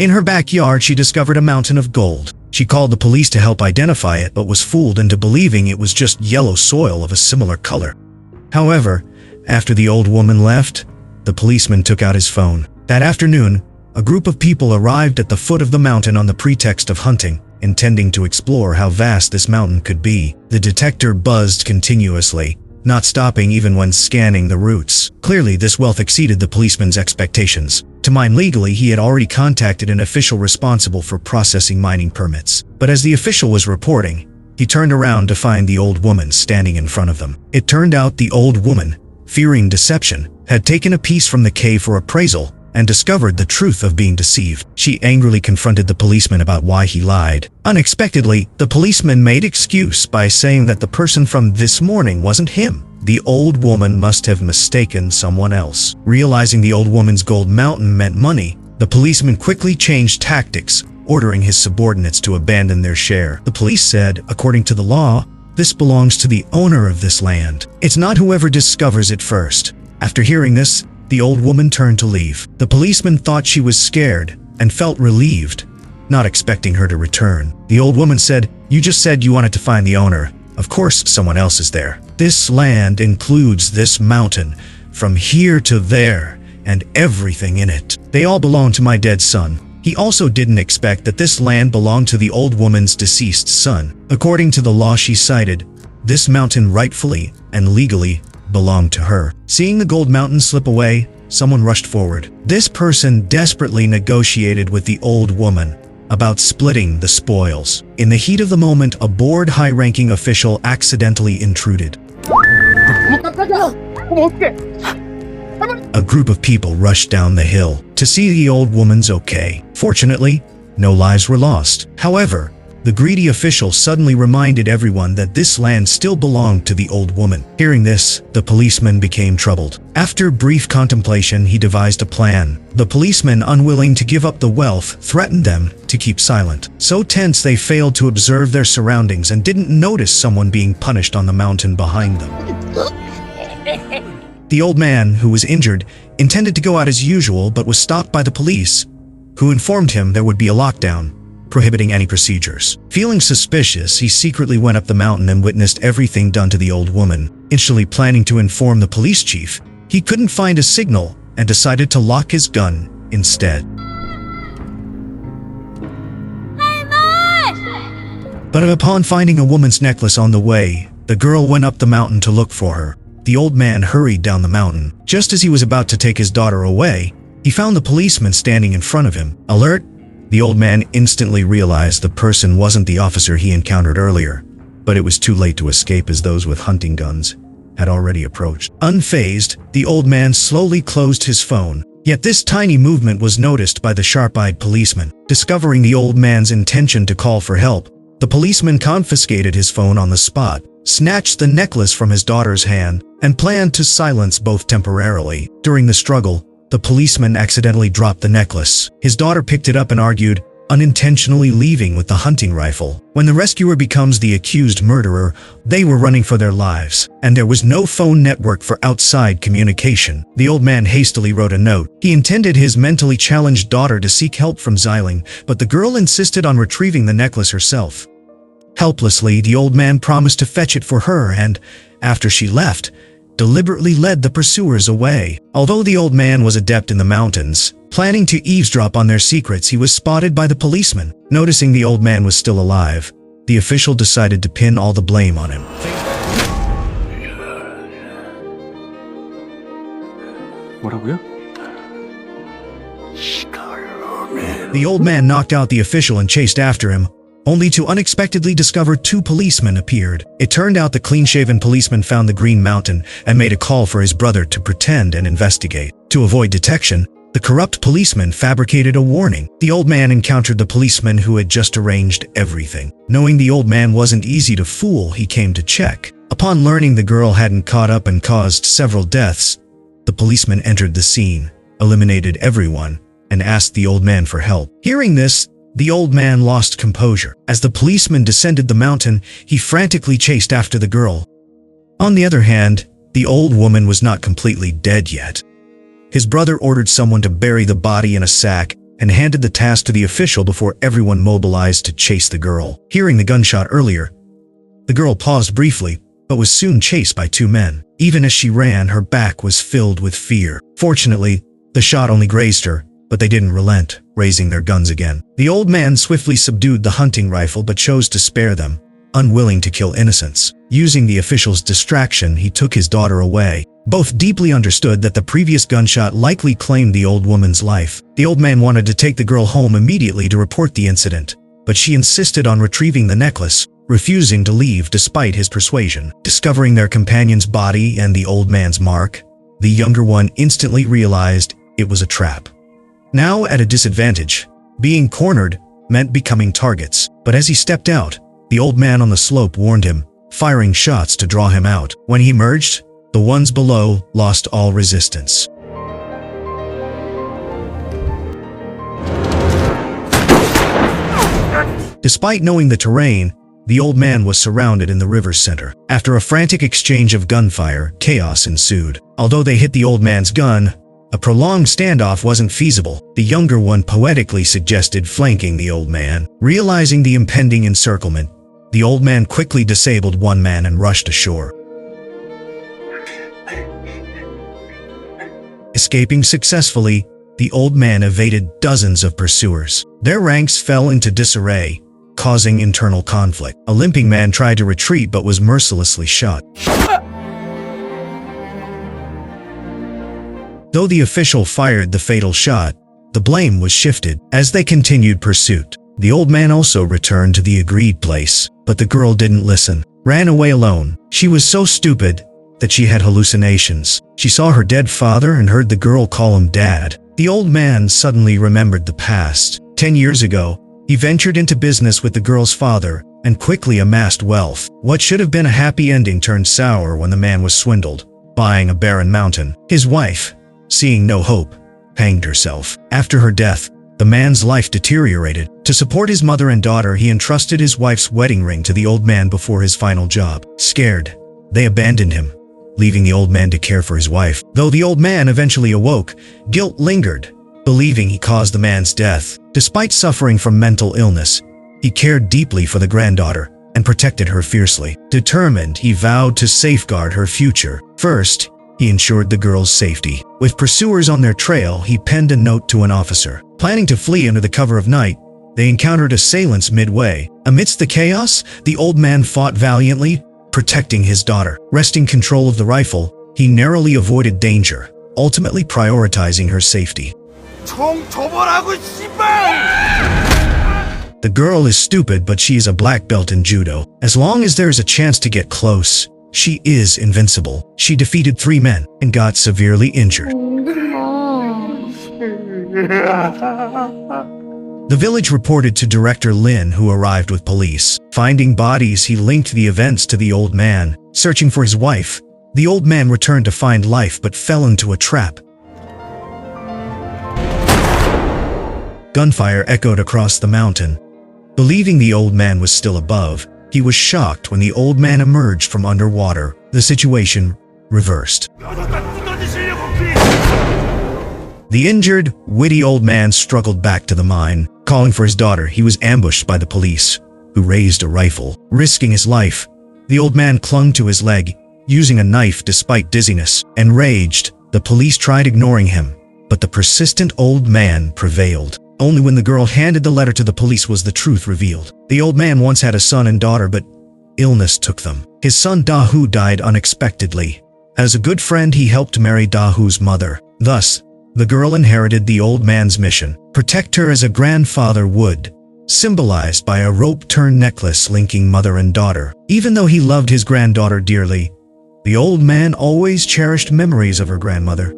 In her backyard, she discovered a mountain of gold. She called the police to help identify it, but was fooled into believing it was just yellow soil of a similar color. However, after the old woman left, the policeman took out his phone. That afternoon, a group of people arrived at the foot of the mountain on the pretext of hunting, intending to explore how vast this mountain could be. The detector buzzed continuously, not stopping even when scanning the routes. Clearly, this wealth exceeded the policeman's expectations. To mine legally, he had already contacted an official responsible for processing mining permits. But as the official was reporting, he turned around to find the old woman standing in front of them. It turned out the old woman, fearing deception, had taken a piece from the cave for appraisal and discovered the truth of being deceived. She angrily confronted the policeman about why he lied. Unexpectedly, the policeman made excuse by saying that the person from this morning wasn't him. The old woman must have mistaken someone else. Realizing the old woman's gold mountain meant money, the policeman quickly changed tactics, ordering his subordinates to abandon their share. The police said, according to the law, this belongs to the owner of this land. It's not whoever discovers it first. After hearing this, the old woman turned to leave. The policeman thought she was scared and felt relieved, not expecting her to return. The old woman said, "You just said you wanted to find the owner. Of course someone else is there. This land includes this mountain, from here to there, and everything in it. They all belong to my dead son." He also didn't expect that this land belonged to the old woman's deceased son. According to the law she cited, this mountain rightfully and legally belonged to her. Seeing the gold mountain slip away, someone rushed forward. This person desperately negotiated with the old woman about splitting the spoils. In the heat of the moment, a bored high-ranking official accidentally intruded. A group of people rushed down the hill to see the old woman's okay. Fortunately, no lives were lost. However, the greedy official suddenly reminded everyone that this land still belonged to the old woman. Hearing this, the policeman became troubled. After brief contemplation, he devised a plan. The policeman, unwilling to give up the wealth, threatened them to keep silent. So tense, they failed to observe their surroundings and didn't notice someone being punished on the mountain behind them. The old man, who was injured, intended to go out as usual but was stopped by the police, who informed him there would be a lockdown, prohibiting any procedures. Feeling suspicious, he secretly went up the mountain and witnessed everything done to the old woman. Initially planning to inform the police chief, he couldn't find a signal and decided to lock his gun instead. But upon finding a woman's necklace on the way, the girl went up the mountain to look for her. The old man hurried down the mountain. Just as he was about to take his daughter away, he found the policeman standing in front of him. Alert! The old man instantly realized the person wasn't the officer he encountered earlier, but it was too late to escape as those with hunting guns had already approached. Unfazed, the old man slowly closed his phone. Yet this tiny movement was noticed by the sharp-eyed policeman. Discovering the old man's intention to call for help, the policeman confiscated his phone on the spot, snatched the necklace from his daughter's hand, and planned to silence both temporarily. During the struggle, the policeman accidentally dropped the necklace. His daughter picked it up and argued, unintentionally leaving with the hunting rifle. When the rescuer becomes the accused murderer, they were running for their lives, and there was no phone network for outside communication. The old man hastily wrote a note. He intended his mentally challenged daughter to seek help from Xiling, but the girl insisted on retrieving the necklace herself. Helplessly, the old man promised to fetch it for her and, after she left, deliberately led the pursuers away. Although the old man was adept in the mountains, planning to eavesdrop on their secrets, he was spotted by the policeman. Noticing the old man was still alive, the official decided to pin all the blame on him. 뭐라고요? The old man knocked out the official and chased after him, only to unexpectedly discover two policemen appeared. It turned out the clean-shaven policeman found the Green Mountain and made a call for his brother to pretend and investigate. To avoid detection, the corrupt policeman fabricated a warning. The old man encountered the policeman who had just arranged everything. Knowing the old man wasn't easy to fool, he came to check. Upon learning the girl hadn't caught up and caused several deaths, the policeman entered the scene, eliminated everyone, and asked the old man for help. Hearing this, the old man lost composure. As the policeman descended the mountain, he frantically chased after the girl. On the other hand, the old woman was not completely dead yet. His brother ordered someone to bury the body in a sack and handed the task to the official before everyone mobilized to chase the girl. Hearing the gunshot earlier, the girl paused briefly, but was soon chased by two men. Even as she ran, her back was filled with fear. Fortunately, the shot only grazed her, but they didn't relent, raising their guns again. The old man swiftly subdued the hunting rifle but chose to spare them, unwilling to kill innocents. Using the official's distraction, he took his daughter away. Both deeply understood that the previous gunshot likely claimed the old woman's life. The old man wanted to take the girl home immediately to report the incident, but she insisted on retrieving the necklace, refusing to leave despite his persuasion. Discovering their companion's body and the old man's mark, the younger one instantly realized it was a trap. Now at a disadvantage, being cornered meant becoming targets. But as he stepped out, the old man on the slope warned him, firing shots to draw him out. When he emerged, the ones below lost all resistance. Despite knowing the terrain, the old man was surrounded in the river's center. After a frantic exchange of gunfire, chaos ensued. Although they hit the old man's gun, a prolonged standoff wasn't feasible. The younger one poetically suggested flanking the old man. Realizing the impending encirclement, the old man quickly disabled one man and rushed ashore. Escaping successfully, the old man evaded dozens of pursuers. Their ranks fell into disarray, causing internal conflict. A limping man tried to retreat but was mercilessly shot. Though the official fired the fatal shot, the blame was shifted. As they continued pursuit, the old man also returned to the agreed place, but the girl didn't listen. Ran away alone. She was so stupid that she had hallucinations. She saw her dead father and heard the girl call him dad. The old man suddenly remembered the past. 10 years ago, he ventured into business with the girl's father and quickly amassed wealth. What should have been a happy ending turned sour when the man was swindled, buying a barren mountain. His wife, seeing no hope, hanged herself. After her death, the man's life deteriorated. To support his mother and daughter, he entrusted his wife's wedding ring to the old man before his final job. Scared, they abandoned him, leaving the old man to care for his wife. Though the old man eventually awoke, guilt lingered, believing he caused the man's death. Despite suffering from mental illness, he cared deeply for the granddaughter and protected her fiercely. Determined, he vowed to safeguard her future. First, he ensured the girl's safety. With pursuers on their trail, he penned a note to an officer. Planning to flee under the cover of night, they encountered assailants midway. Amidst the chaos, the old man fought valiantly, protecting his daughter. Wresting control of the rifle, he narrowly avoided danger, ultimately prioritizing her safety. The girl is stupid, but she is a black belt in judo. As long as there is a chance to get close, she is invincible. She defeated 3 men and got severely injured. The village reported to Director Lin, who arrived with police. Finding bodies, he linked the events to the old man. Searching for his wife, the old man returned to find life but fell into a trap. Gunfire echoed across the mountain. Believing the old man was still above, he was shocked when the old man emerged from underwater. The situation reversed. The injured, witty old man struggled back to the mine. Calling for his daughter, he was ambushed by the police, who raised a rifle. Risking his life, the old man clung to his leg, using a knife despite dizziness. Enraged, the police tried ignoring him, but the persistent old man prevailed. Only when the girl handed the letter to the police was the truth revealed. The old man once had a son and daughter, but illness took them. His son Dahu died unexpectedly. As a good friend, he helped marry Dahu's mother. Thus, the girl inherited the old man's mission. Protect her as a grandfather would, symbolized by a rope-turned necklace linking mother and daughter. Even though he loved his granddaughter dearly, the old man always cherished memories of her grandmother.